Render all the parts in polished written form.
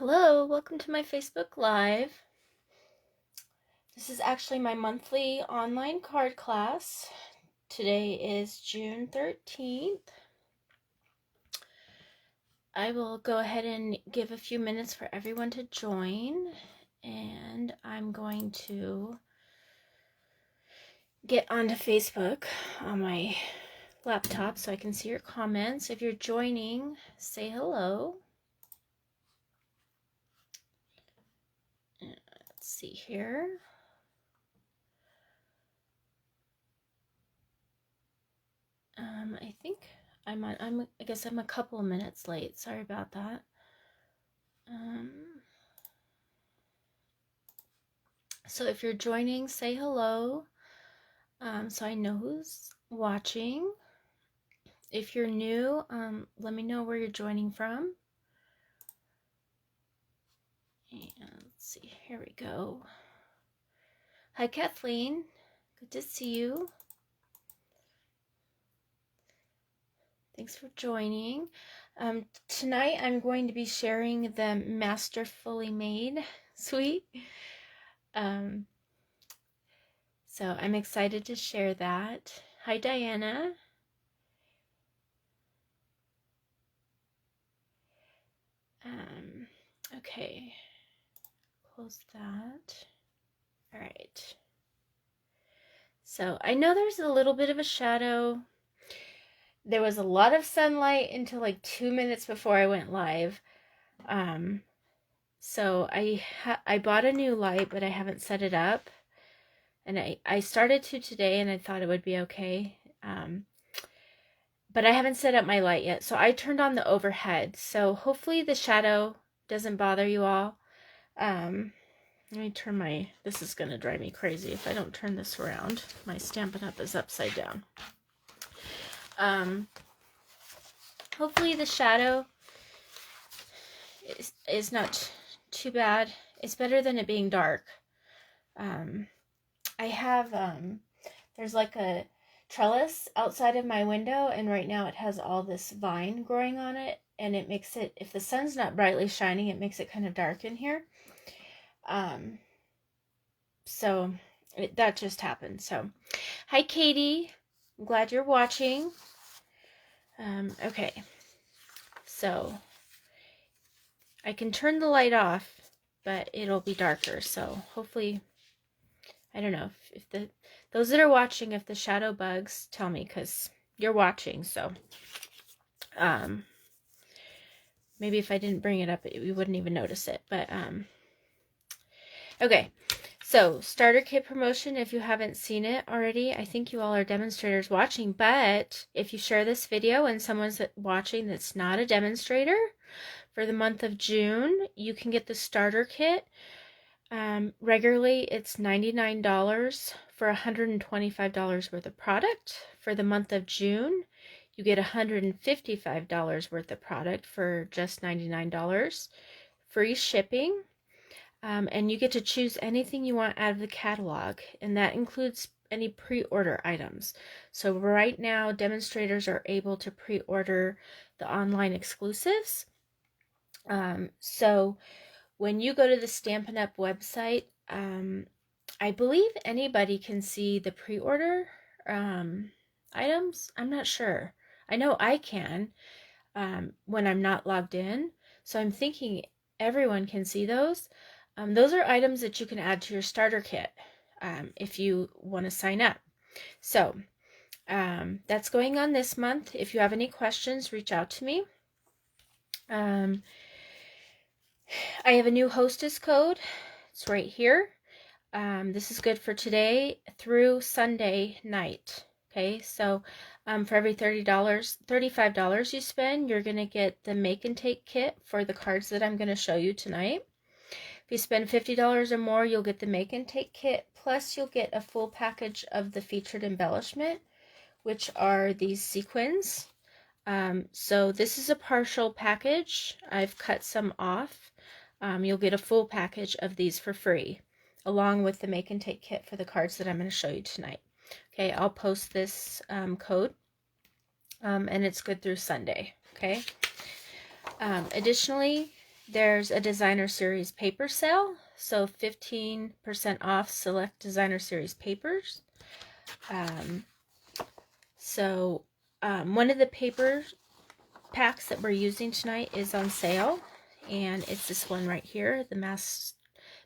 Hello, welcome to my Facebook Live. This is actually my monthly online card class. Today is June 13th. I will go ahead and give a few minutes for everyone to join, and I'm going to get onto Facebook on my laptop so I can see your comments. If you're joining, say hello. Let's see here. I think I guess I'm a couple of minutes late. Sorry about that. So if you're joining, say hello, so I know who's watching. If you're new, let me know where you're joining from. And let's see, here we go. Hi, Kathleen. Good to see you. Thanks for joining. Tonight I'm going to be sharing the Masterfully Made suite. So I'm excited to share that. Hi, Diana. Okay, close that. All right. So I know there's a little bit of a shadow. There was a lot of sunlight until like 2 minutes before I went live. So I bought a new light, but I haven't set it up. And I started to today, and I thought it would be okay. But I haven't set up my light yet. So I turned on the overhead. So hopefully the shadow doesn't bother you all. Let me turn this is going to drive me crazy if I don't turn this around. My Stampin' Up! Is upside down. Hopefully the shadow is not too bad. It's better than it being dark. I have, there's like a trellis outside of my window, and right now it has all this vine growing on it, and it makes it, if the sun's not brightly shining, it makes it kind of dark in here. So that just happened. So hi, Katie. I'm glad you're watching. Okay. So I can turn the light off, but it'll be darker. So hopefully, I don't know if those that are watching, if the shadow bugs, tell me, because you're watching. So maybe if I didn't bring it up, we wouldn't even notice it. But okay. So starter kit promotion, if you haven't seen it already, I think you all are demonstrators watching, but if you share this video and someone's watching that's not a demonstrator, for the month of June, you can get the starter kit. Regularly, it's $99 for $125 worth of product. For the month of June, you get $155 worth of product for just $99. Free shipping. And you get to choose anything you want out of the catalog, and that includes any pre-order items. So right now, demonstrators are able to pre-order the online exclusives. So when you go to the Stampin' Up! Website, I believe anybody can see the pre-order items. I'm not sure. I know I can when I'm not logged in. So I'm thinking everyone can see those. Those are items that you can add to your starter kit if you want to sign up. So that's going on this month. If you have any questions, reach out to me. I have a new hostess code. It's right here. This is good for today through Sunday night. Okay, so for every $35 you spend, you're going to get the make and take kit for the cards that I'm going to show you tonight. If you spend $50 or more, you'll get the make and take kit, plus you'll get a full package of the featured embellishment, which are these sequins. So this is a partial package. I've cut some off. You'll get a full package of these for free, along with the make and take kit for the cards that I'm going to show you tonight. Okay, I'll post this code, and it's good through Sunday. Okay. Additionally, There's a designer series paper sale, so 15% off select designer series papers. One of the paper packs that we're using tonight is on sale, and it's this one right here, the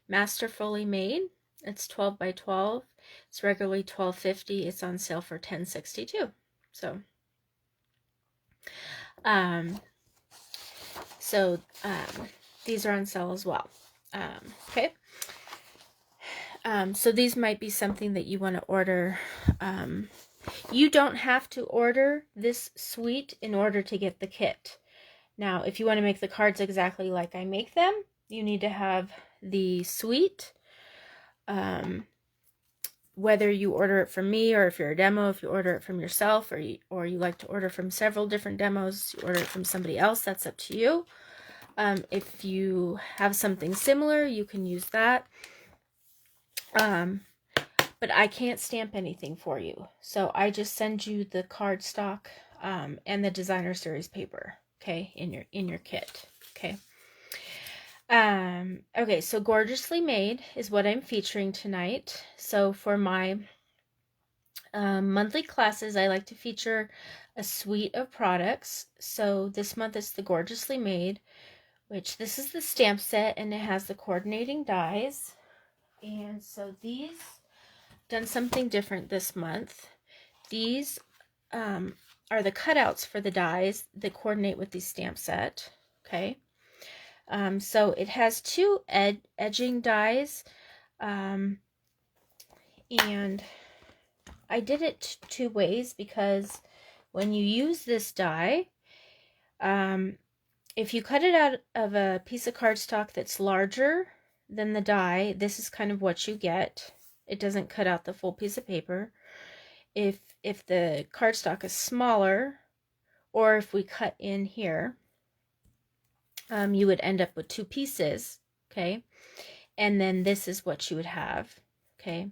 Masterfully made. It's 12 by 12. It's regularly $12.50. It's on sale for $10.62. So, these are on sale as well. Okay. So these might be something that you want to order. You don't have to order this suite in order to get the kit. Now, if you want to make the cards exactly like I make them, you need to have the suite. Whether you order it from me, or if you're a demo, if you order it from yourself, or you like to order from several different demos, you order it from somebody else, that's up to you. If you have something similar, you can use that. But I can't stamp anything for you. So I just send you the cardstock and the designer series paper, okay, in your kit, okay. Okay, so Gorgeously Made is what I'm featuring tonight. So for my monthly classes, I like to feature a suite of products. So this month it's the Gorgeously Made, which this is the stamp set, and it has the coordinating dies. And so these, done something different this month. These are the cutouts for the dies that coordinate with the stamp set, okay. So it has two edging dies, and I did it two ways because when you use this die, if you cut it out of a piece of cardstock that's larger than the die, this is kind of what you get. It doesn't cut out the full piece of paper. If the cardstock is smaller, or if we cut in here, you would end up with two pieces, okay? And then this is what you would have, okay?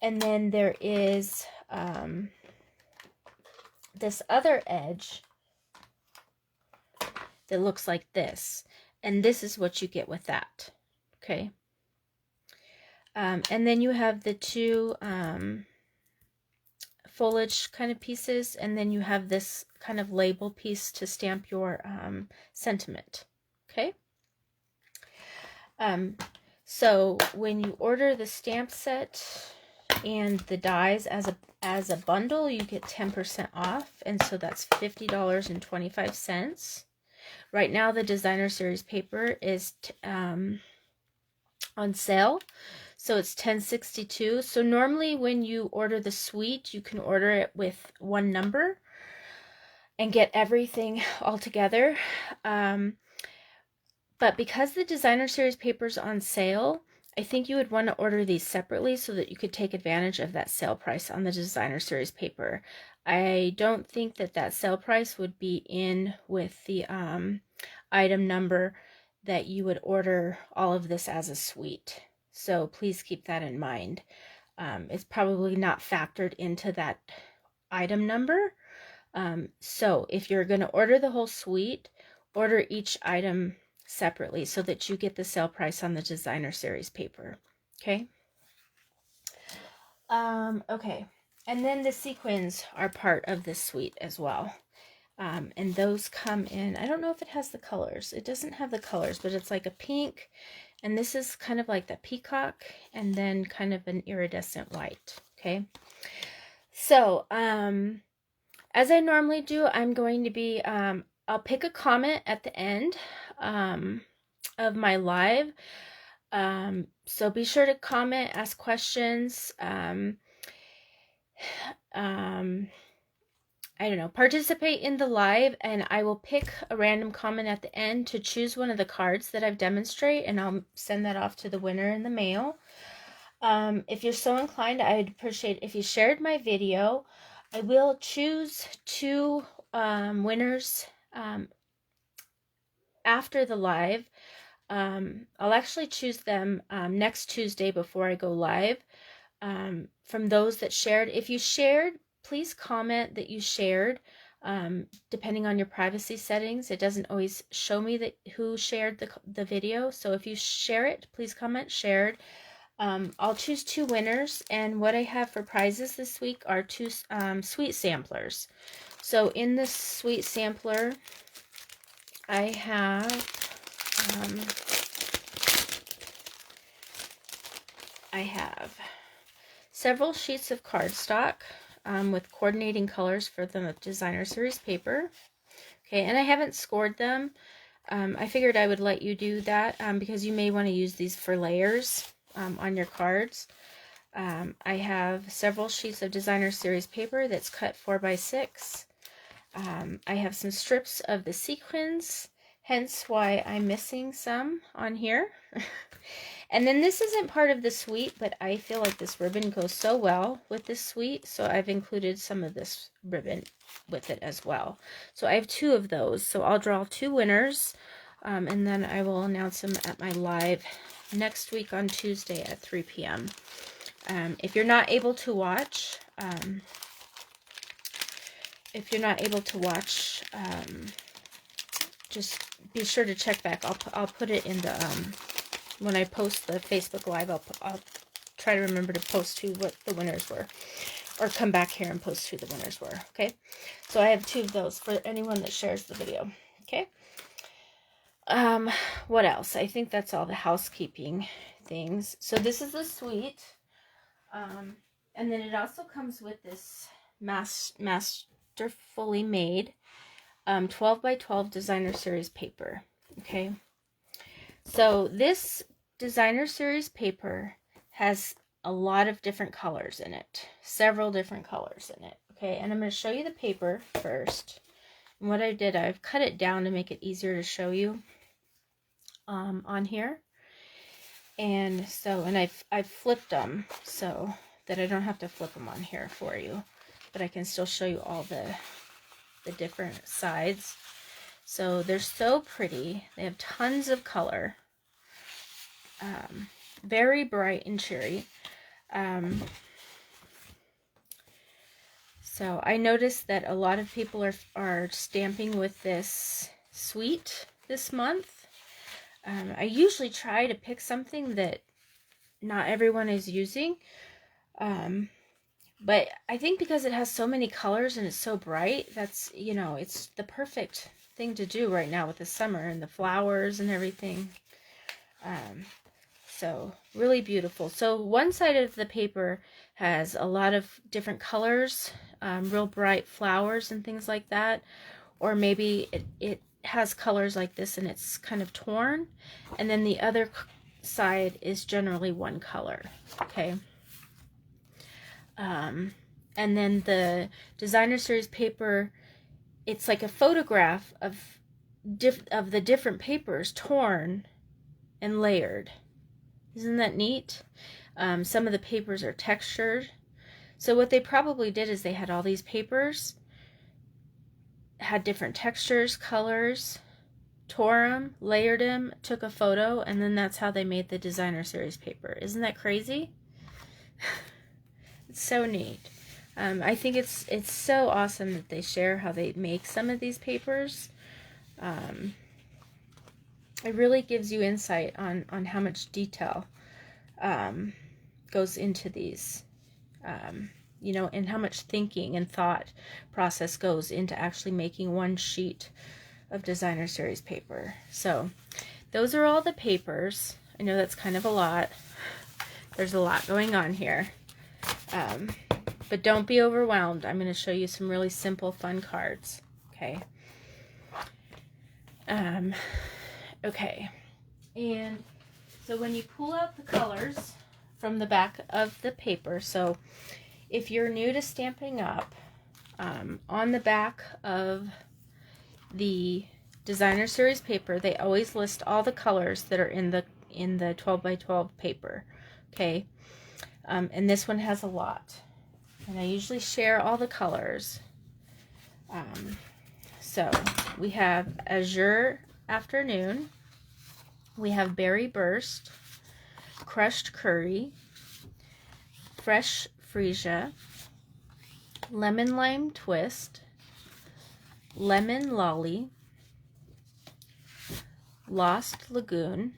And then there is this other edge that looks like this, and this is what you get with that, okay? And then you have the two foliage kind of pieces, and then you have this kind of label piece to stamp your sentiment, okay? So when you order the stamp set and the dies as a bundle, you get 10% off, and so that's $50.25. Right now the designer series paper is on sale, so it's $10.62. So normally when you order the suite, you can order it with one number and get everything all together. But because the designer series paper is on sale, I think you would want to order these separately so that you could take advantage of that sale price on the designer series paper. I don't think that sale price would be in with the item number that you would order all of this as a suite. So please keep that in mind. It's probably not factored into that item number. So if you're going to order the whole suite, order each item separately so that you get the sale price on the designer series paper, okay? Okay, and then the sequins are part of this suite as well. And those come in, I don't know if it has the colors. It doesn't have the colors, but it's like a pink, and this is kind of like the peacock, and then kind of an iridescent white, okay? So, as I normally do, I'm going to be, I'll pick a comment at the end of my live. So be sure to comment, ask questions, I don't know, participate in the live, and I will pick a random comment at the end to choose one of the cards that I've demonstrated, and I'll send that off to the winner in the mail. If you're so inclined, I'd appreciate if you shared my video. I will choose two winners after the live. I'll actually choose them next Tuesday before I go live. From those that shared. If you shared, please comment that you shared. Depending on your privacy settings, it doesn't always show me that who shared the video. So if you share it, please comment shared. I'll choose 2 winners, and what I have for prizes this week are 2 sweet samplers. So in this sweet sampler, I have several sheets of cardstock with coordinating colors for the designer series paper. Okay, and I haven't scored them. I figured I would let you do that because you may want to use these for layers on your cards. I have several sheets of designer series paper that's cut 4x6. I have some strips of the sequins, hence why I'm missing some on here. And then this isn't part of the suite, but I feel like this ribbon goes so well with this suite, so I've included some of this ribbon with it as well. So I have 2 of those, so I'll draw 2 winners, and then I will announce them at my live next week on Tuesday at 3 p.m. If you're not able to watch, just be sure to check back. I'll put it in the when I post the Facebook Live. I'll try to remember to post what the winners were, or come back here and post who the winners were. Okay, so I have 2 of those for anyone that shares the video. Okay. What else? I think that's all the housekeeping things. So this is the suite, and then it also comes with this Masterfully made 12x12 designer series paper. Okay, so this designer series paper has a lot of different colors in it, several different colors in it. Okay, and I'm going to show you the paper first. And what I did, I've cut it down to make it easier to show you on here. And so, and I've flipped them so that I don't have to flip them on here for you, but I can still show you all the different sides. So they're so pretty. They have tons of color, very bright and cheery. So I noticed that a lot of people are stamping with this suite this month. I usually try to pick something that not everyone is using. But I think because it has so many colors and it's so bright, that's, you know, it's the perfect thing to do right now with the summer and the flowers and everything. So really beautiful. So one side of the paper has a lot of different colors, real bright flowers and things like that. Or maybe it has colors like this and it's kind of torn. And then the other side is generally one color. Okay. And then the designer series paper, it's like a photograph of the different papers torn and layered. Isn't that neat? Some of the papers are textured. So what they probably did is they had all these papers, had different textures, colors, tore them, layered them, took a photo, and then that's how they made the designer series paper. Isn't that crazy? It's so neat. I think it's so awesome that they share how they make some of these papers. It really gives you insight on how much detail goes into these, you know, and how much thinking and thought process goes into actually making one sheet of designer series paper. So those are all the papers. I know that's kind of a lot. There's a lot going on here. But don't be overwhelmed. I'm going to show you some really simple, fun cards. Okay. Okay. And so when you pull out the colors from the back of the paper, so if you're new to Stampin' Up, on the back of the designer series paper, they always list all the colors that are in the 12x12 paper. Okay. And this one has a lot. And I usually share all the colors. So we have Azure Afternoon. We have Berry Burst, Crushed Curry, Fresh Freesia, Lemon Lime Twist, Lemon Lolly, Lost Lagoon,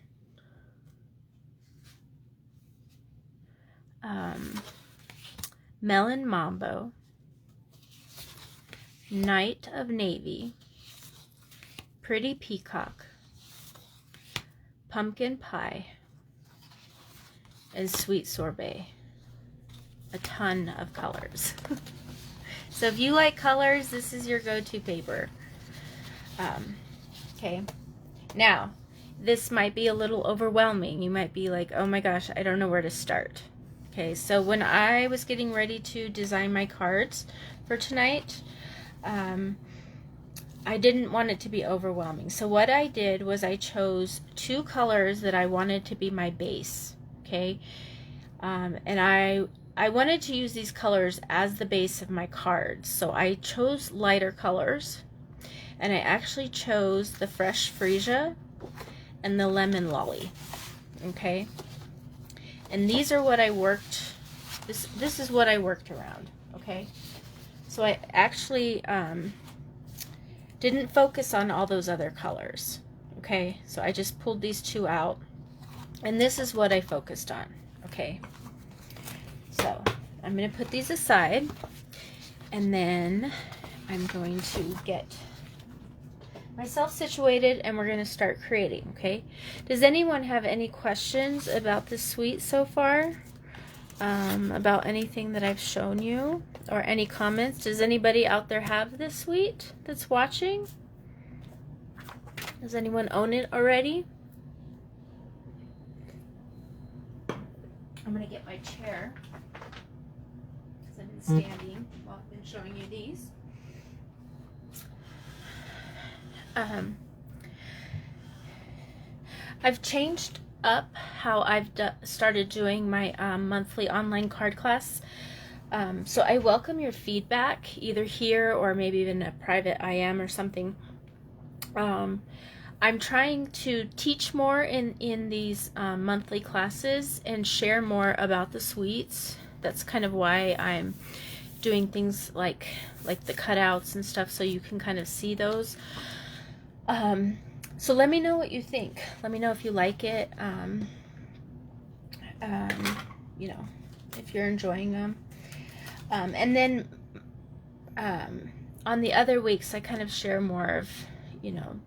Melon Mambo, Night of Navy, Pretty Peacock, Pumpkin Pie, and Sweet Sorbet. A ton of colors. So if you like colors, this is your go-to paper. Okay, now this might be a little overwhelming. You might be like, oh my gosh, I don't know where to start. Okay, so when I was getting ready to design my cards for tonight, I didn't want it to be overwhelming. So what I did was I chose 2 colors that I wanted to be my base. Okay, and I wanted to use these colors as the base of my cards. So I chose lighter colors, and I actually chose the Fresh Freesia and the Lemon Lolly. Okay, and these are what I worked, this is what I worked around. Okay, so I actually didn't focus on all those other colors. Okay, so I just pulled these 2 out, and this is what I focused on. Okay, so I'm going to put these aside, and then I'm going to get myself situated, and we're going to start creating. Okay, does anyone have any questions about this suite so far? About anything that I've shown you, or any comments? Does anybody out there have this suite that's watching? Does anyone own it already? I'm going to get my chair, because I've been standing while I've been showing you these. I've changed up how I've started doing my monthly online card class. So I welcome your feedback, either here or maybe even a private IM or something. I'm trying to teach more in these monthly classes and share more about the suites. That's kind of why I'm doing things like the cutouts and stuff, so you can kind of see those. So let me know what you think. Let me know if you like it. You know, if you're enjoying them. And then on the other weeks, I kind of share more of, you know,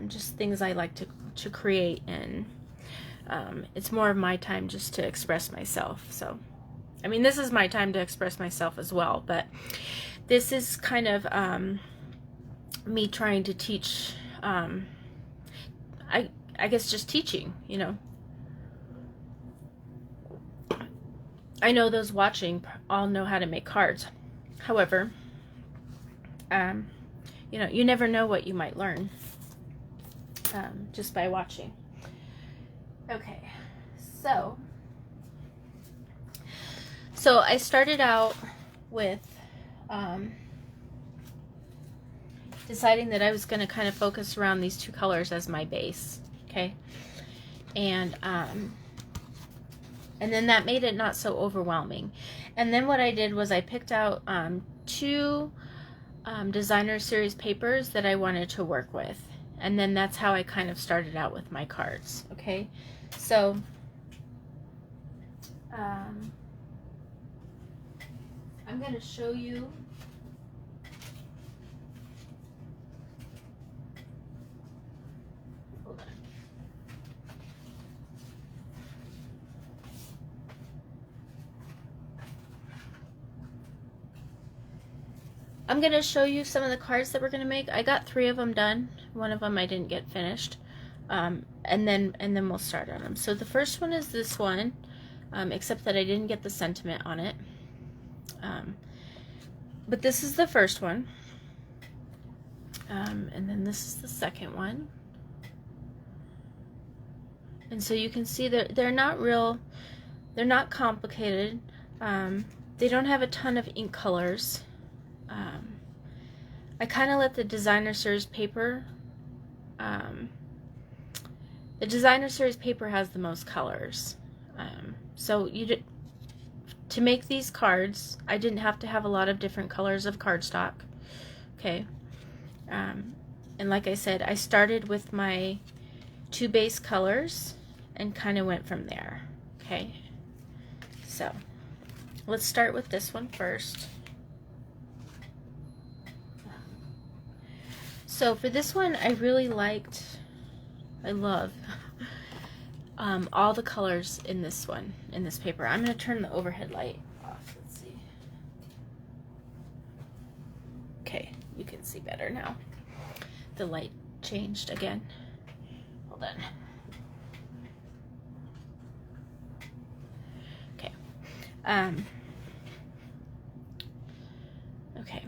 just things I like to create, and it's more of my time just to express myself. So, I mean, this is my time to express myself as well, but this is kind of me trying to teach. I guess just teaching, you know. I know those watching all know how to make cards. However, you know, you never know what you might learn just by watching. Okay, so I started out with deciding that I was going to kind of focus around these 2 colors as my base. Okay, and then that made it not so overwhelming. And then what I did was I picked out 2 designer series papers that I wanted to work with, and then that's how I kind of started out with my cards. Okay, so I'm going to show you. I'm going to show you some of the cards that we're going to make. I got 3 of them done. One of them I didn't get finished. And then we'll start on them. So the first one is this one, except that I didn't get the sentiment on it. But this is the first one. And then this is the second one. And so you can see that they're not complicated. They don't have a ton of ink colors. I kind of let the designer series paper, the designer series paper has the most colors. So to make these cards, I didn't have to have a lot of different colors of cardstock. Okay. And like I said, I started with my 2 base colors and kind of went from there. Okay, so let's start with this one first. So for this one, I love all the colors in this one, in this paper. I'm going to turn the overhead light off. Let's see. Okay, you can see better now. The light changed again. Hold on. Okay. Okay.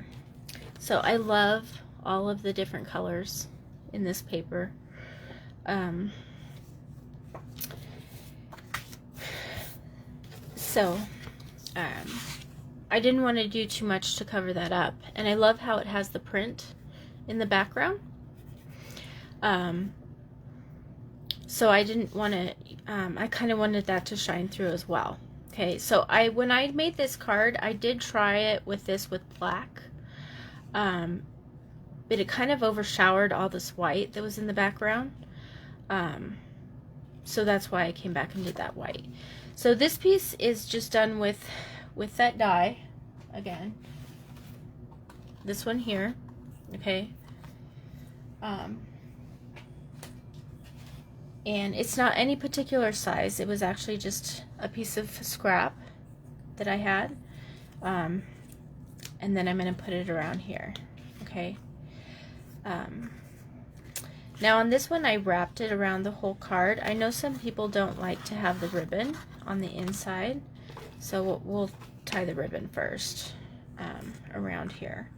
So I love all of the different colors in this paper. I didn't want to do too much to cover that up, and I love how it has the print in the background. So I didn't want to, I kind of wanted that to shine through as well. Okay, so when I made this card, I did try it with this with black, but it kind of overshowered all this white that was in the background. So that's why I came back and did that white. So this piece is just done with that die again. This one here, okay. And it's not any particular size. It was actually just a piece of scrap that I had. And then I'm going to put it around here, okay. Now on this one, I wrapped it around the whole card. I know some people don't like to have the ribbon on the inside, so we'll tie the ribbon first around here.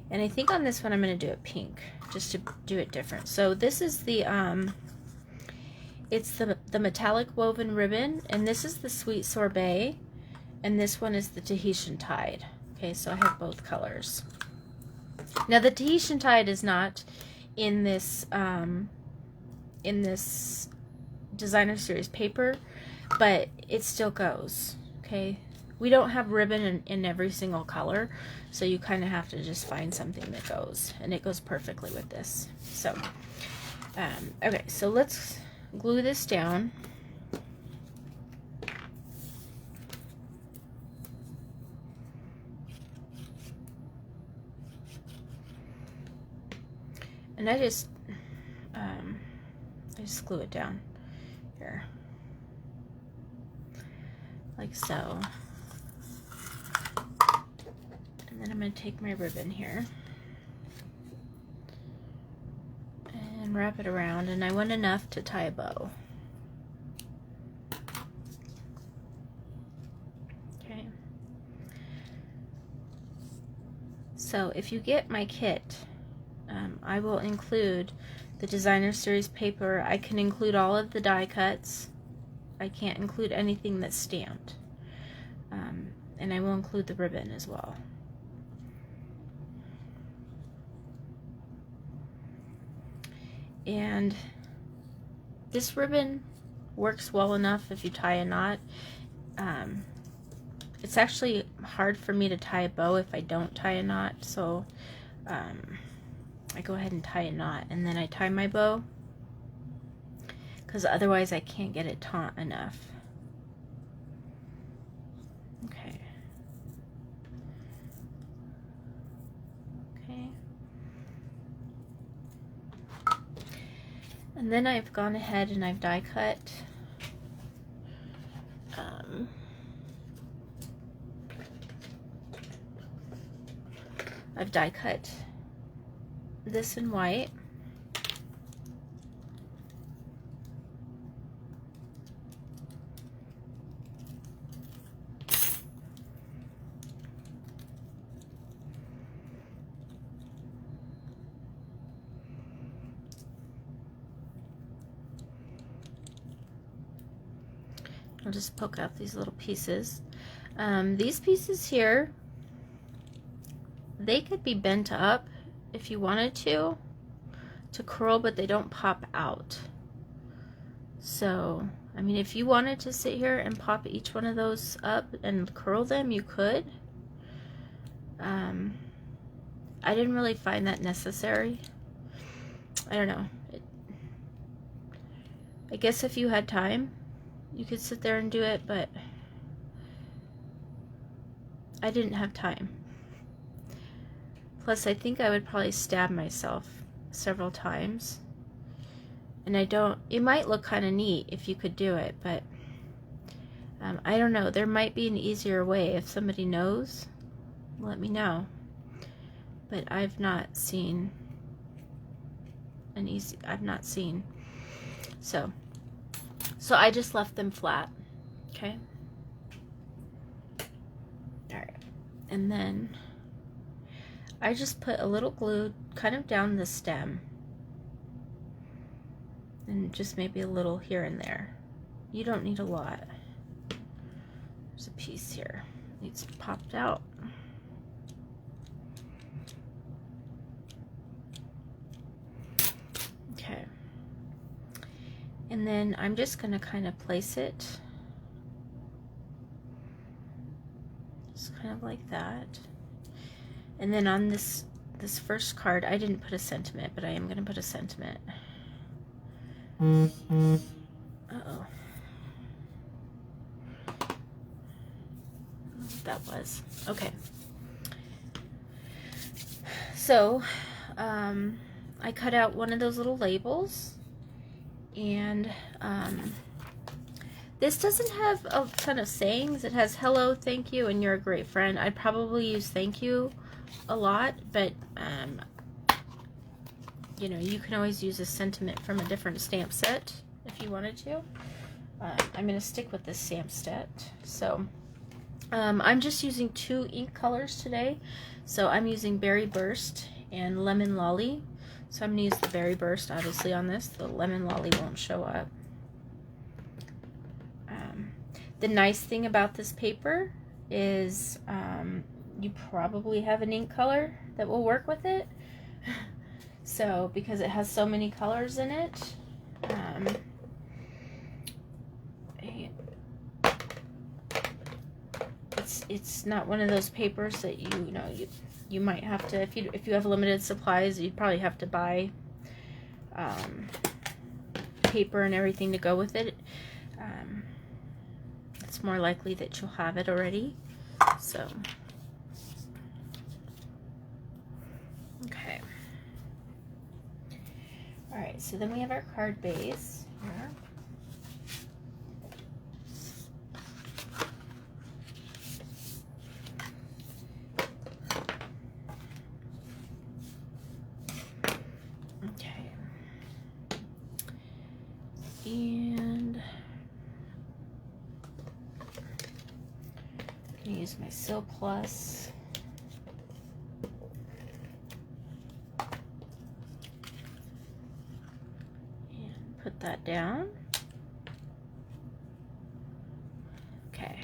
And I think on this one I'm going to do it pink, just to do it different. So this is the it's the metallic woven ribbon, and this is the sweet sorbet, and this one is the Tahitian Tide. Okay, so I have both colors. Now the Tahitian Tide is not in this designer series paper, but it still goes. Okay, we don't have ribbon in every single color, so you kind of have to just find something that goes, and it goes perfectly with this. So okay, so let's glue this down. And I just glue it down here, like so. And then I'm going to take my ribbon here and wrap it around, and I want enough to tie a bow. Okay. So if you get my kit, I will include the designer series paper. I can include all of the die cuts. I can't include anything that's stamped. And I will include the ribbon as well. And this ribbon works well enough if you tie a knot. It's actually hard for me to tie a bow if I don't tie a knot, so I go ahead and tie a knot, and then I tie my bow, because otherwise I can't get it taut enough. Okay. Okay. And then I've gone ahead and I've die cut this in white. I'll just poke out these little pieces. These pieces here, they could be bent up if you wanted to curl, but they don't pop out. So, I mean, if you wanted to sit here and pop each one of I didn't really find that necessary. I don't know. I guess if you had time, you could sit there and do it, but I didn't have time. Plus, I think I would probably stab myself several times. And it might look kind of neat if you could do it, but I don't know. There might be an easier way. If somebody knows, let me know. But I've not seen So I just left them flat. Okay. All right. And then I just put a little glue kind of down the stem. And just maybe a little here and there. You don't need a lot. There's a piece here. Needs popped out. Okay. And then I'm just going to kind of place it. Just kind of like that. And then on this first card, I didn't put a sentiment, but I am going to put a sentiment. Uh-oh. That was. Okay. So, I cut out one of those little labels, and this doesn't have a ton of sayings. It has hello, thank you, and you're a great friend. I'd probably use thank you a lot, but you know, you can always use a sentiment from a different stamp set if you wanted to. I'm going to stick with this stamp set. So I'm just using 2 ink colors today. So I'm using Berry Burst and Lemon Lolly. So I'm going to use the Berry Burst obviously on this. The Lemon Lolly won't show up. The nice thing about this paper is you probably have an ink color that will work with it. So because it has so many colors in it, it's not one of those papers that you might have to, if you have limited supplies, you'd probably have to buy paper and everything to go with it. It's more likely that you'll have it already. So okay. All right, so then we have our card base here. Okay. And I'm going to use my Sil Plus. Put that down. Okay.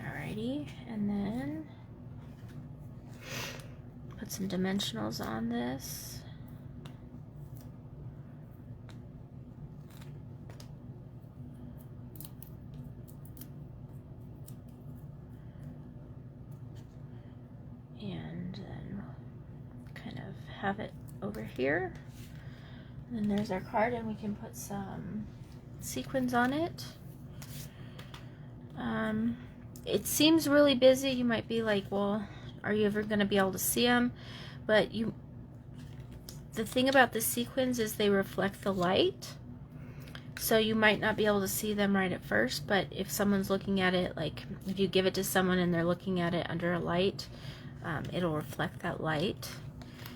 Alrighty, and then put some dimensionals on this. And then kind of have it over here. And there's our card, and we can put some sequins on it. It seems really busy. You might be like, well, are you ever going to be able to see them? But the thing about the sequins is they reflect the light. So you might not be able to see them right at first, but if someone's looking at it, like if you give it to someone and they're looking at it under a light, it'll reflect that light.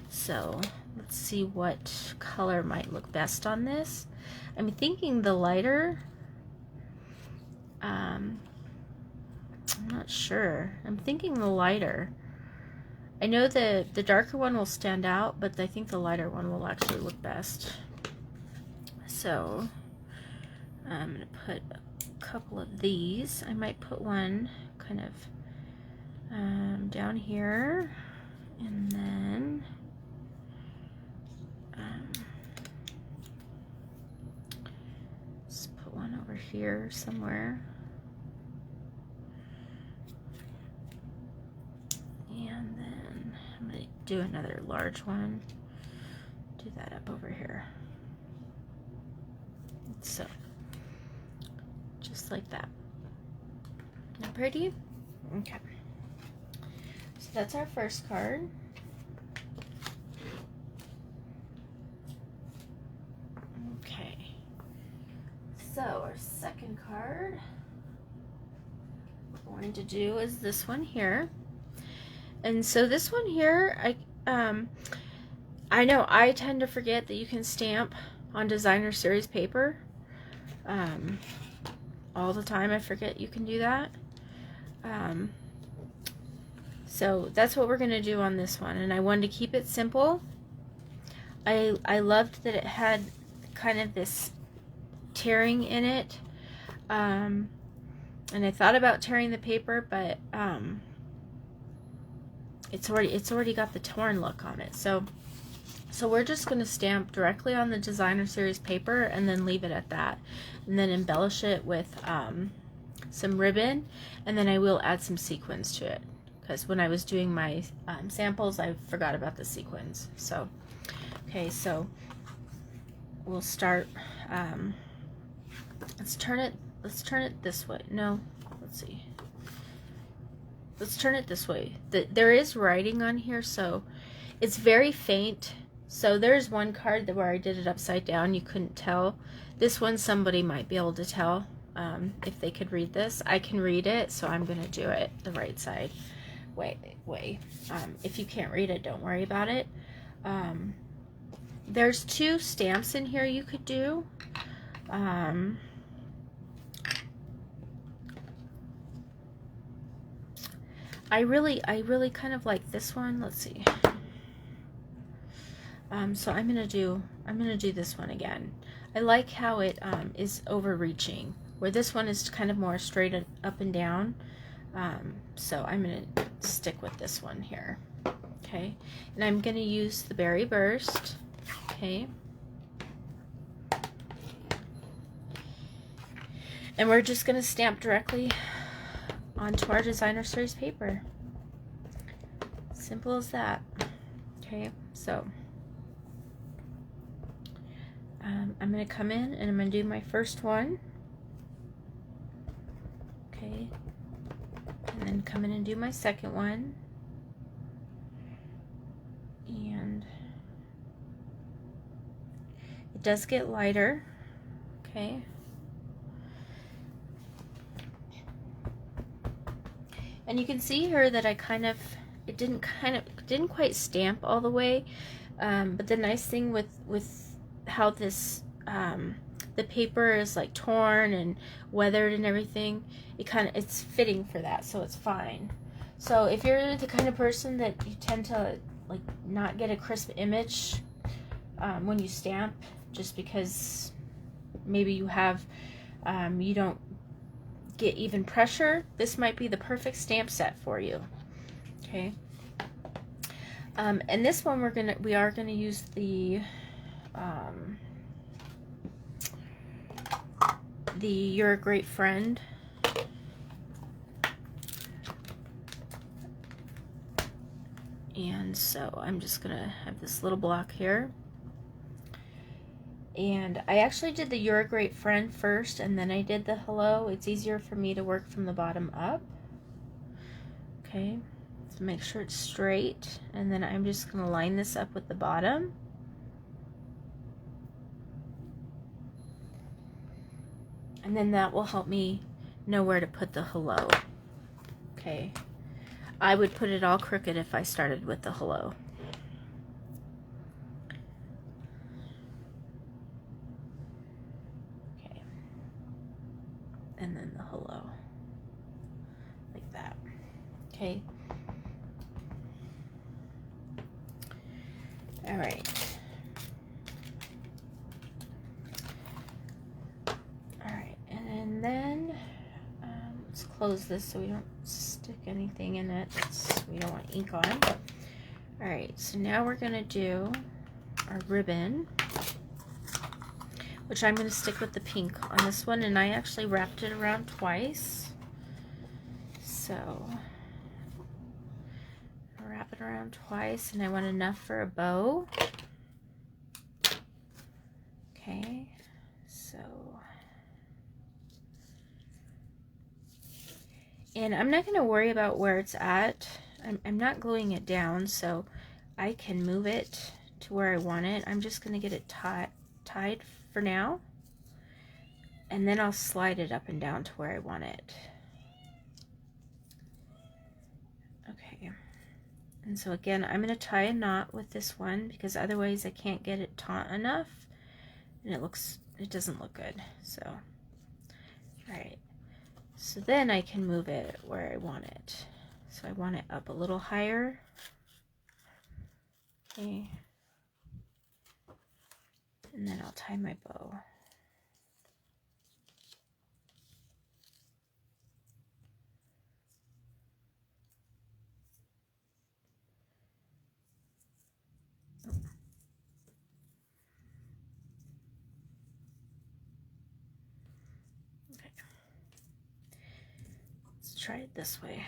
So let's see what color might look best on this. I'm thinking the lighter. I'm not sure. I'm thinking the lighter. I know the darker one will stand out, but I think the lighter one will actually look best. So I'm going to put a couple of these. I might put one kind of down here, and then let's put one over here somewhere. And then do another large one. Do that up over here. So, just like that. Not pretty? Okay. So that's our first card. Okay. So our second card we're going to do is this one here. And so this one here, I know I tend to forget that you can stamp on designer series paper. All the time I forget you can do that. So that's what we're going to do on this one, and I wanted to keep it simple. I loved that it had kind of this tearing in it, and I thought about tearing the paper, but it's already got the torn look on it. So we're just going to stamp directly on the designer series paper and then leave it at that, and then embellish it with some ribbon, and then I will add some sequins to it, because when I was doing my samples I forgot about the sequins. So okay, so we'll start, let's turn it this way. No, let's see, let's turn it this way. There is writing on here, so it's very faint. So there's one card where I did it upside down, you couldn't tell. This one somebody might be able to tell if they could read this. I can read it, so I'm gonna do it the right side way. If you can't read it, don't worry about it. There's 2 stamps in here you could do. I really kind of like this one. Let's see. So I'm gonna do this one again. I like how it is overreaching, where this one is kind of more straight up and down. So I'm gonna stick with this one here. Okay, and I'm gonna use the Berry Burst. Okay, and we're just gonna stamp directly onto our designer series paper. Simple as that. Okay, so I'm going to come in and I'm going to do my first one. Okay, and then come in and do my second one. And it does get lighter. Okay. And you can see here that it didn't quite stamp all the way, but the nice thing with how this the paper is like torn and weathered and everything, it's fitting for that, so it's fine. So if you're the kind of person that you tend to like not get a crisp image when you stamp, just because maybe you don't get even pressure, this might be the perfect stamp set for you. Okay, and this one we are gonna use the You're a Great Friend. And so I'm just gonna have this little block here. And I actually did the You're a Great Friend first, and then I did the hello. It's easier for me to work from the bottom up. Okay, so make sure it's straight, and then I'm just gonna line this up with the bottom. And then that will help me know where to put the hello. Okay, I would put it all crooked if I started with the hello. Okay, and then the hello, like that. Okay. All right. And then let's close this so we don't stick anything in it we don't want ink on. All right, so now we're gonna do our ribbon, which I'm gonna stick with the pink on this one, and I actually wrapped it around twice. So wrap it around twice, and I want enough for a bow. Okay, so, and I'm not going to worry about where it's at. I'm not gluing it down, so I can move it to where I want it. I'm just going to get it tied for now, and then I'll slide it up and down to where I want it. Okay, and so again, I'm going to tie a knot with this one because otherwise I can't get it taut enough, and it doesn't look good. So, all right, so then I can move it where I want it. So I want it up a little higher. Okay, and then I'll tie my bow. Okay, let's try it this way.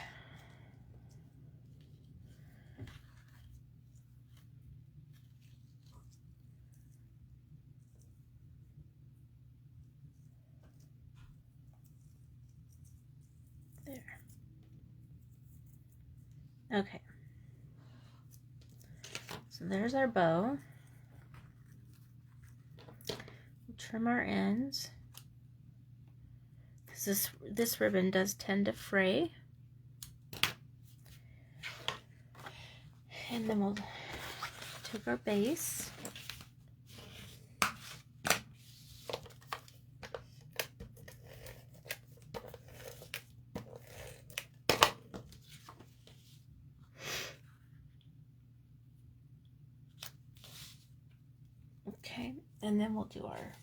There. Okay, so there's our bow. We'll trim our ends because this ribbon does tend to fray. And then we'll take our base. Okay, and then we'll do our,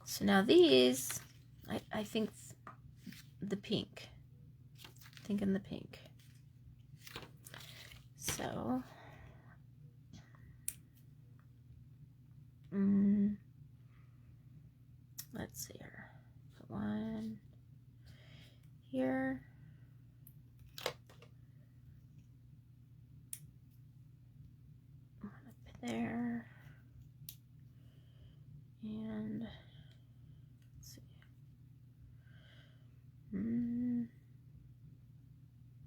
so now these, I think the pink, thinking the pink. So, let's see here, put one here. One up there. And let's see.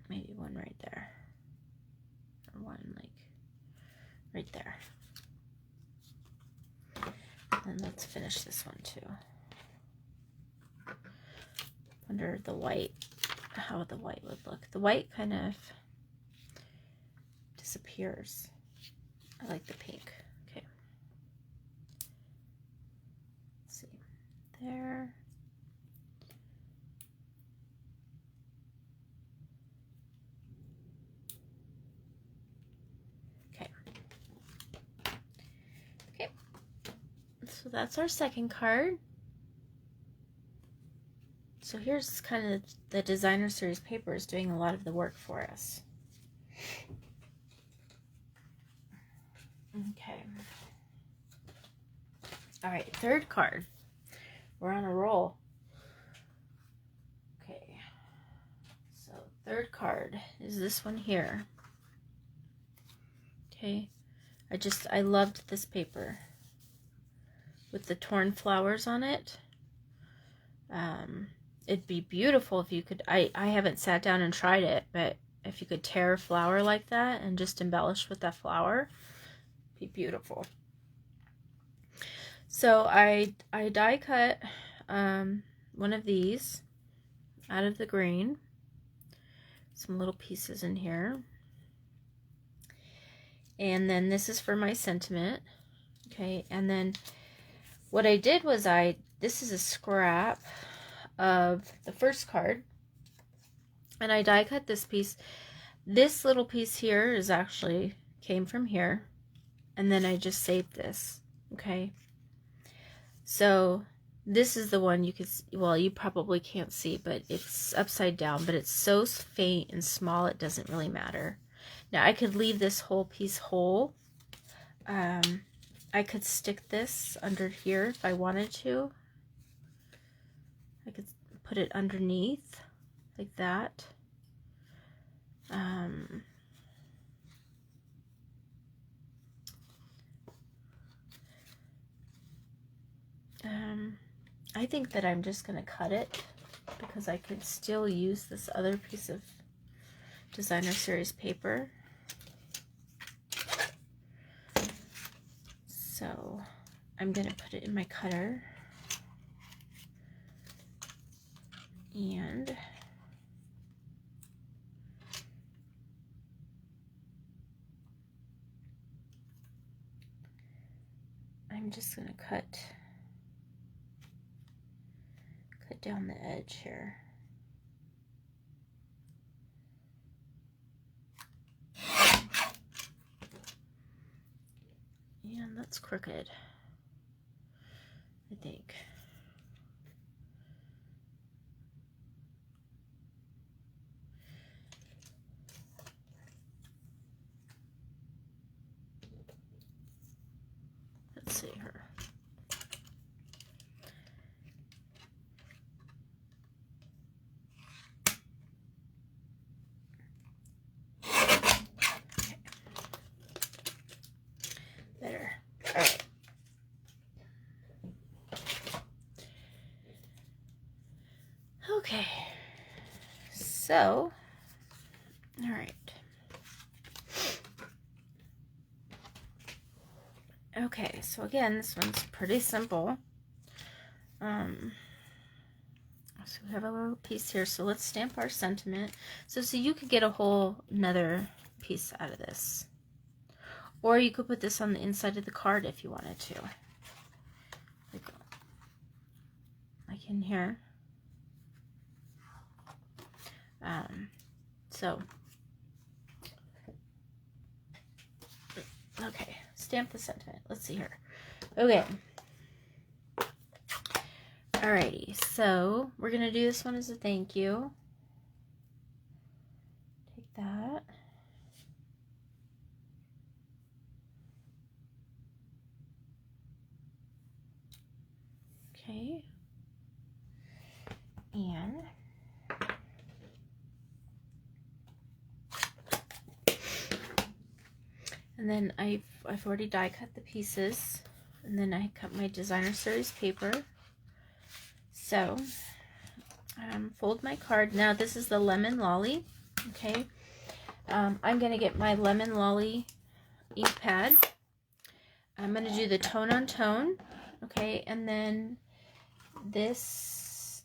Maybe one right there. Or one like right there. And let's finish this one too. Wonder the white, how the white would look. The white kind of disappears. I like the pink. Okay. Let's see. There. Okay. Okay. So that's our second card. So here's kind of the designer series papers doing a lot of the work for us. Okay. All right, third card. We're on a roll. Okay. So third card is this one here. Okay. I loved this paper with the torn flowers on it. It'd be beautiful if you could, I haven't sat down and tried it, but if you could tear a flower like that and just embellish with that flower, it'd be beautiful. So I die cut one of these out of the green, some little pieces in here, and then this is for my sentiment. Okay, and then what I did was this is a scrap of the first card, and I die cut this piece. This little piece here is actually came from here, and then I just saved this. Okay, so this is the one you could, well, you probably can't see, but it's upside down, but it's so faint and small it doesn't really matter. Now I could leave this whole piece whole. I could stick this under here if I wanted to. I could put it underneath like that. I think that I'm just going to cut it because I could still use this other piece of designer series paper. So I'm going to put it in my cutter and I'm just going to cut down the edge here. And that's crooked, I think. Let's see her. Better. All right. Okay. So, all right. Okay, so again, this one's pretty simple. So we have a little piece here. So let's stamp our sentiment. So you could get a whole another piece out of this. Or you could put this on the inside of the card if you wanted to. Like in here. So, okay, stamp the sentiment. Let's see here. Okay. Alrighty, so we're going to do this one as a thank you. Take that. Okay. And then I've already die cut the pieces, and then I cut my designer series paper. So fold my card. Now this is the Lemon Lolly. Okay, I'm gonna get my Lemon Lolly ink pad. I'm gonna do the tone on tone. Okay, and then this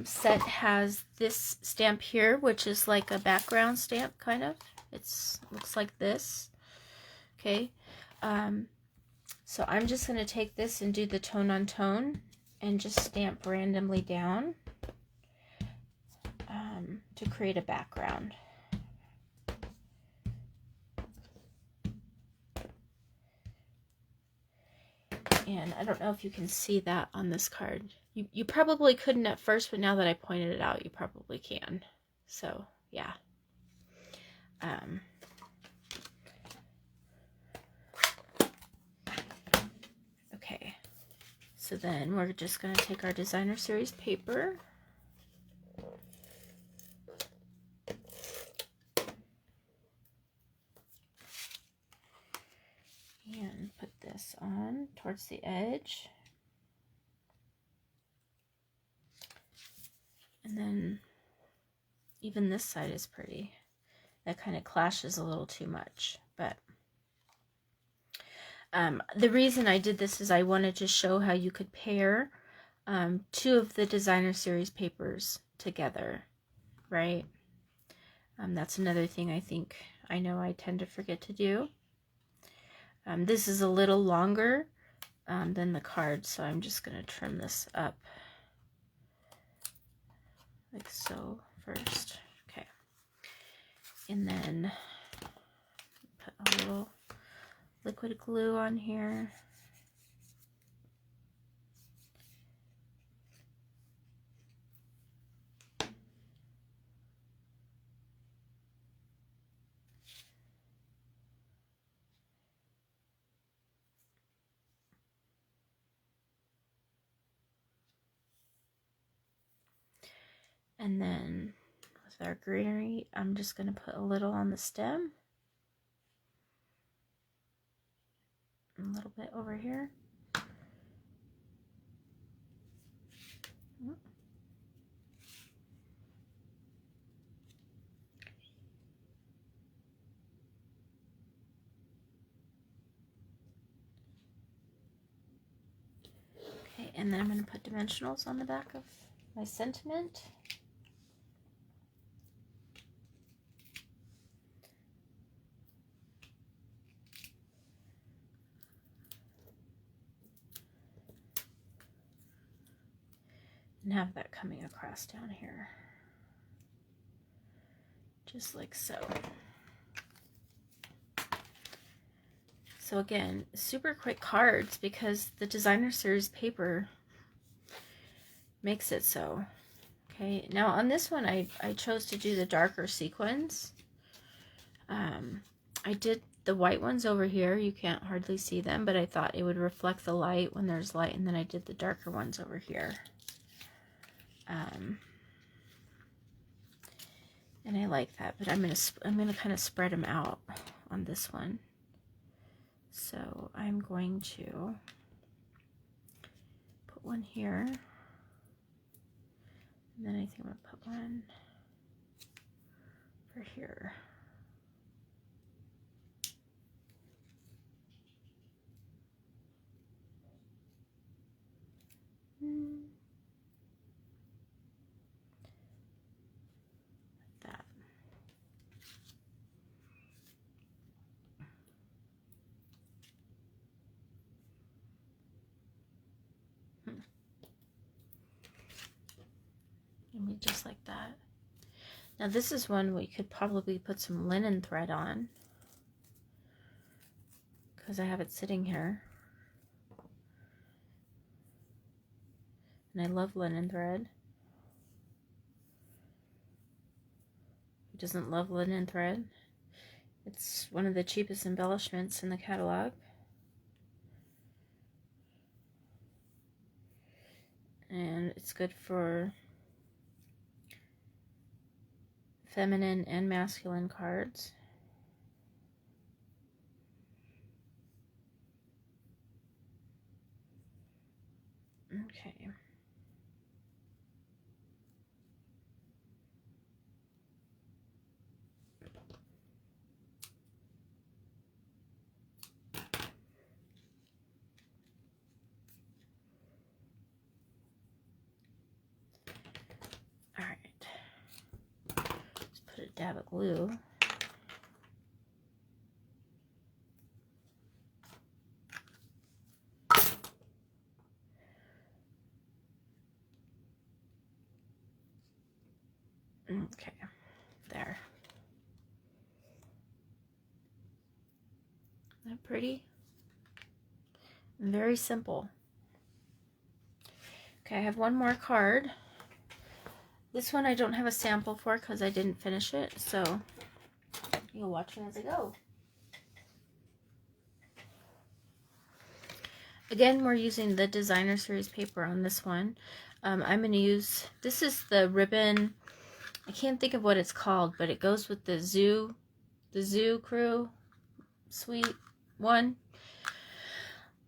set has this stamp here, which is like a background stamp, kind of. Looks like this. Okay, so I'm just going to take this and do the tone on tone and just stamp randomly down to create a background. And I don't know if you can see that on this card. You probably couldn't at first, but now that I pointed it out, you probably can. So, yeah. Okay, so then we're just going to take our designer series paper and put this on towards the edge, and then even this side is pretty. That kind of clashes a little too much, but the reason I did this is I wanted to show how you could pair two of the designer series papers together, right? That's another thing I know I tend to forget to do. This is a little longer than the card, so I'm just going to trim this up like so first. Okay, and then put a little liquid glue on here. And then our greenery, I'm just going to put a little on the stem. A little bit over here. Okay, and then I'm going to put dimensionals on the back of my sentiment. And have that coming across down here. Just like so. So again, super quick cards because the designer series paper makes it so. Okay, now on this one I chose to do the darker sequins. I did the white ones over here. You can't hardly see them, but I thought it would reflect the light when there's light, and then I did the darker ones over here. And I like that, but I'm gonna kind of spread them out on this one. So I'm going to put one here, and then I think I'm gonna put one for here. That. Maybe just like that. Now this is one we could probably put some linen thread on, because I have it sitting here. And I love linen thread. Who doesn't love linen thread? It's one of the cheapest embellishments in the catalog. And it's good for feminine and masculine cards. Okay. All right. Just put a dab of glue. Okay, there. Isn't that pretty? Very simple. Okay, I have one more card. This one I don't have a sample for because I didn't finish it, so you'll watch it as I go. Again, we're using the designer series paper on this one. I'm going to use, this is the ribbon, I can't think of what it's called, but it goes with the Zoo Crew Sweet one.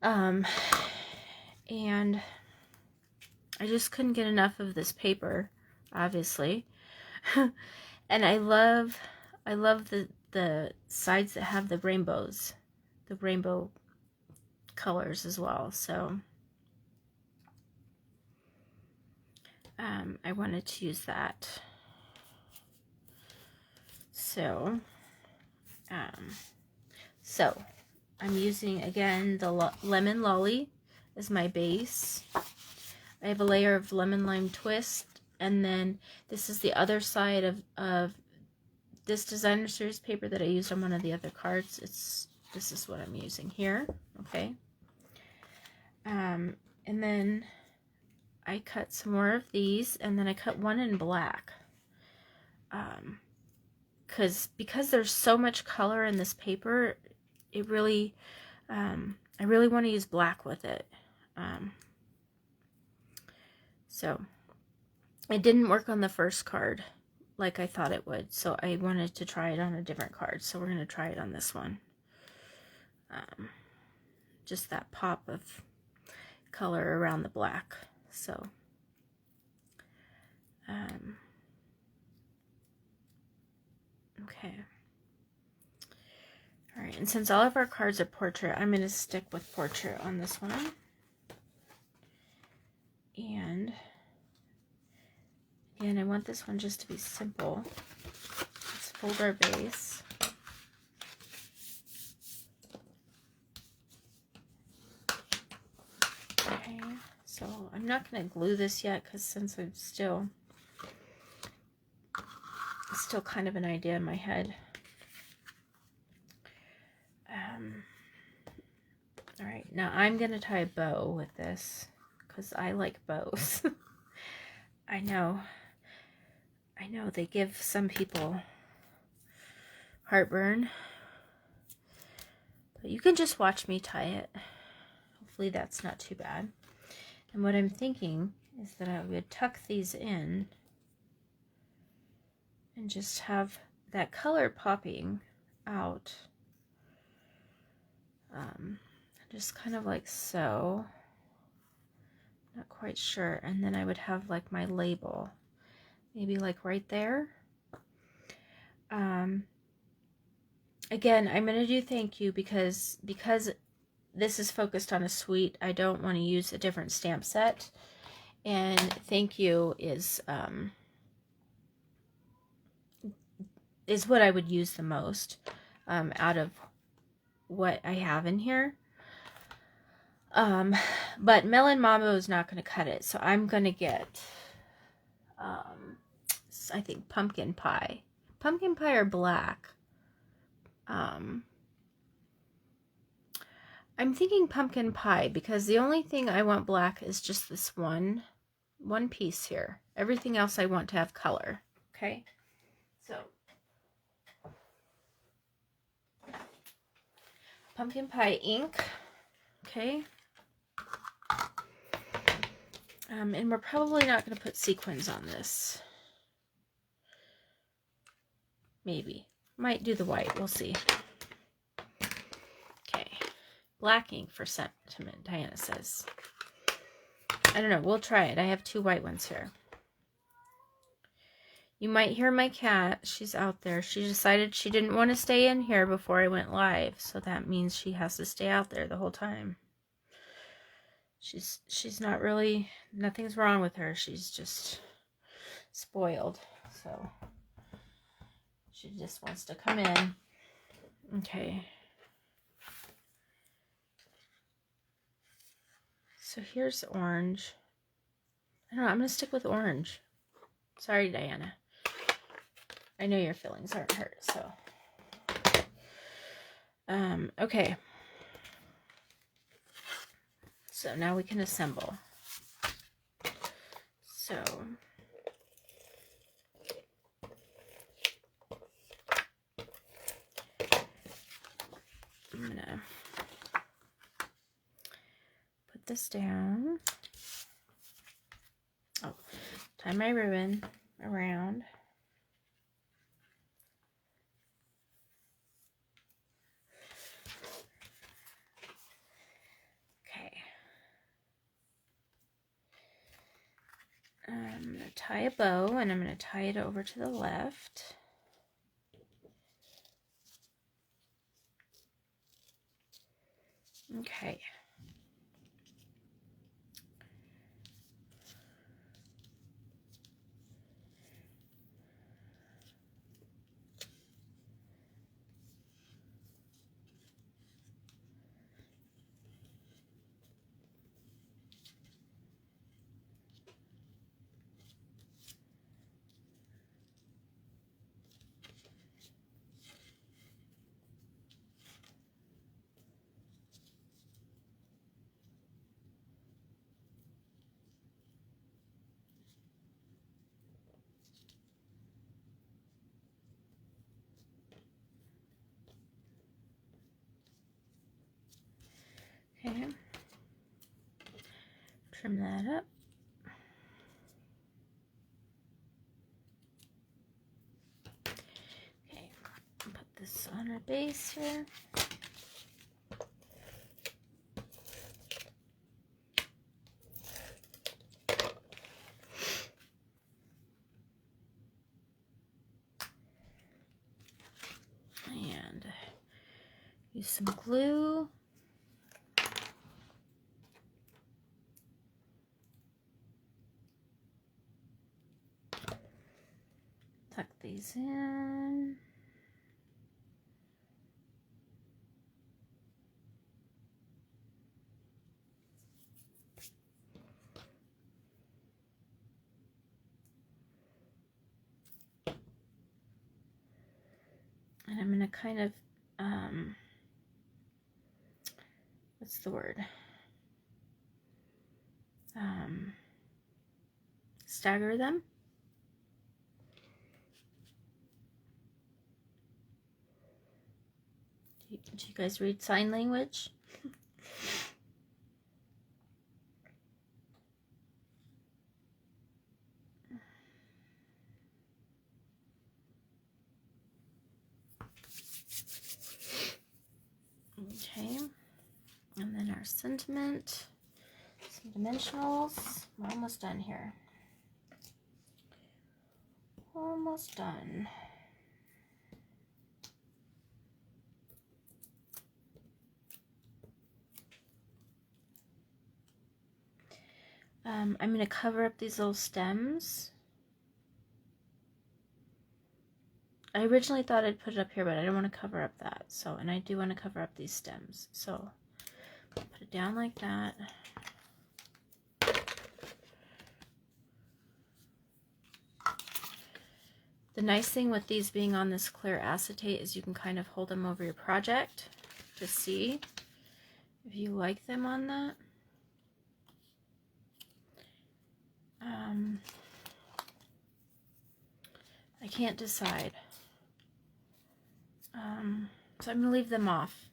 And I just couldn't get enough of this paper, obviously. And I love the sides that have the rainbows, the rainbow colors as well. So I wanted to use that. So I'm using again the Lemon Lolly as my base. I have a layer of lemon lime twist, and then this is the other side of this designer series paper that I used on one of the other cards. This is what I'm using here. Okay. And then I cut some more of these, and then I cut one in black. Because there's so much color in this paper, it really, I really want to use black with it. So it didn't work on the first card like I thought it would. So I wanted to try it on a different card. So we're going to try it on this one. Just that pop of color around the black. So okay. All right, and since all of our cards are portrait, I'm going to stick with portrait on this one. And again, I want this one just to be simple. Let's fold our base. Okay, so I'm not going to glue this yet because since I'm still kind of an idea in my head. All right, now I'm going to tie a bow with this because I like bows. I know they give some people heartburn, but you can just watch me tie it. Hopefully that's not too bad. And what I'm thinking is that I would tuck these in and just have that color popping out. Just kind of like so. Not quite sure. And then I would have like my label. Maybe like right there. Again, I'm going to do thank you because this is focused on a suite. I don't want to use a different stamp set. And thank you is what I would use the most out of what I have in here. But Melon Mambo is not going to cut it, so I'm going to get, I think pumpkin pie or black. I'm thinking pumpkin pie because the only thing I want black is just this one piece here. Everything else I want to have color. Okay, so pumpkin pie ink. Okay. And we're probably not going to put sequins on this. Maybe. Might do the white. We'll see. Okay. Black ink for sentiment, Diana says. I don't know. We'll try it. I have 2 white ones here. You might hear my cat. She's out there. She decided she didn't want to stay in here before I went live. So that means she has to stay out there the whole time. She's not really, nothing's wrong with her. She's just spoiled. So she just wants to come in. Okay. So here's orange. I don't know, I'm going to stick with orange. Sorry, Diana. I know your feelings aren't hurt, so. Okay. So now we can assemble. So I'm gonna put this down. Oh, tie my ribbon around. I'm going to tie a bow and I'm going to tie it over to the left. Okay. Okay. Trim that up. base here. And use some glue. Tuck these in. And I'm going to kind of, what's the word? Stagger them. Do you guys read sign language? Okay, and then our sentiment, some dimensionals. We're almost done here. Almost done. I'm going to cover up these little stems. I originally thought I'd put it up here, but I don't want to cover up that. So, and I do want to cover up these stems. So, put it down like that. The nice thing with these being on this clear acetate is you can kind of hold them over your project to see if you like them on that. I can't decide. So I'm going to leave them off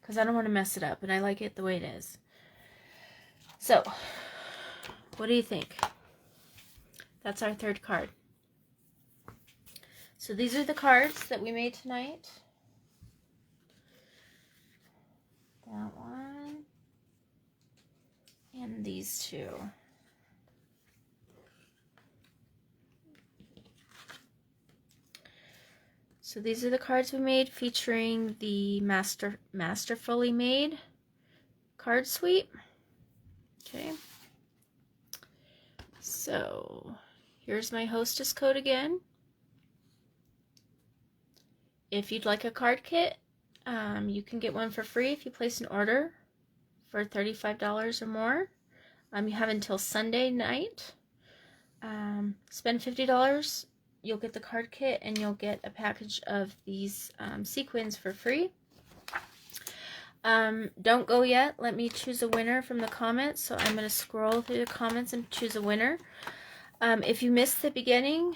because I don't want to mess it up and I like it the way it is. So, what do you think? That's our third card. So these are the cards that we made tonight. That one. And these two. So these are the cards we made featuring the Masterfully made card suite. Okay. So here's my hostess code again. If you'd like a card kit, you can get one for free if you place an order for $35 or more. You have until Sunday night. Spend $50. You'll get the card kit and you'll get a package of these sequins for free. Don't go yet. Let me choose a winner from the comments. So I'm going to scroll through the comments and choose a winner. If you missed the beginning,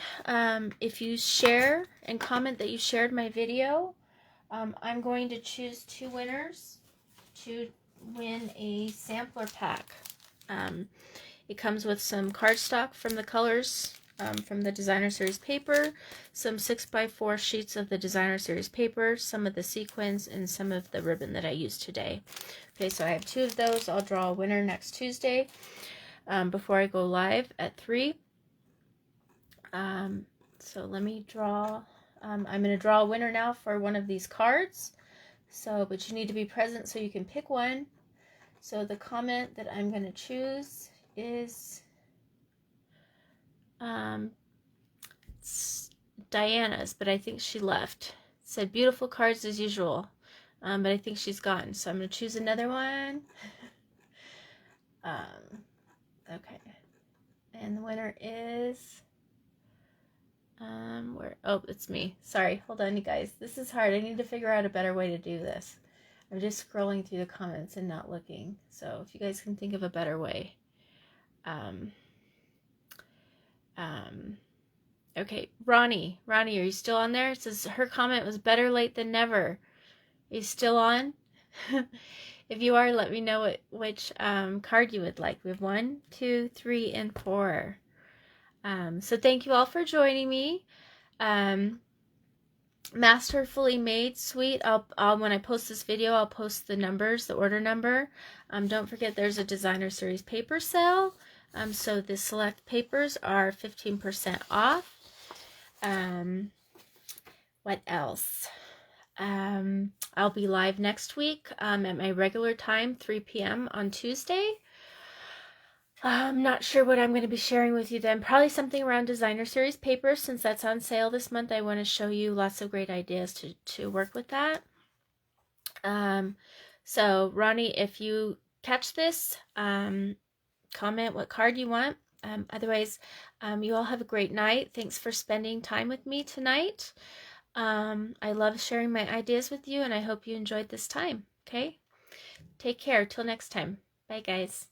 if you share and comment that you shared my video, I'm going to choose 2 winners to win a sampler pack. It comes with some cardstock from the colors from the Designer Series paper, some 6x4 sheets of the Designer Series paper, some of the sequins, and some of the ribbon that I used today. Okay, so I have 2 of those. I'll draw a winner next Tuesday before I go live at 3. So let me draw. I'm going to draw a winner now for one of these cards. So, but you need to be present so you can pick one. So the comment that I'm going to choose is it's Diana's, but I think she left. It said beautiful cards as usual, but I think she's gone. So I'm going to choose another one. Okay, and the winner is oh, it's me. Sorry, hold on, you guys. This is hard. I need to figure out a better way to do this. I'm just scrolling through the comments and not looking. So if you guys can think of a better way. Okay, Ronnie, are you still on there? It says her comment was better late than never. Are you still on? If you are, let me know which card you would like. We have 1, 2, 3, and 4. So thank you all for joining me. Masterfully Made suite. I'll when I post this video, I'll post the numbers, the order number. Don't forget there's a designer series paper sale. So the select papers are 15% off. What else? I'll be live next week at my regular time, 3 p.m. on Tuesday. I'm not sure what I'm going to be sharing with you then. Probably something around designer series papers, since that's on sale this month. I want to show you lots of great ideas to work with that. So Ronnie, if you catch this, comment what card you want. Otherwise, you all have a great night. Thanks for spending time with me tonight. I love sharing my ideas with you, and I hope you enjoyed this time. Okay? Take care. Till next time. Bye, guys.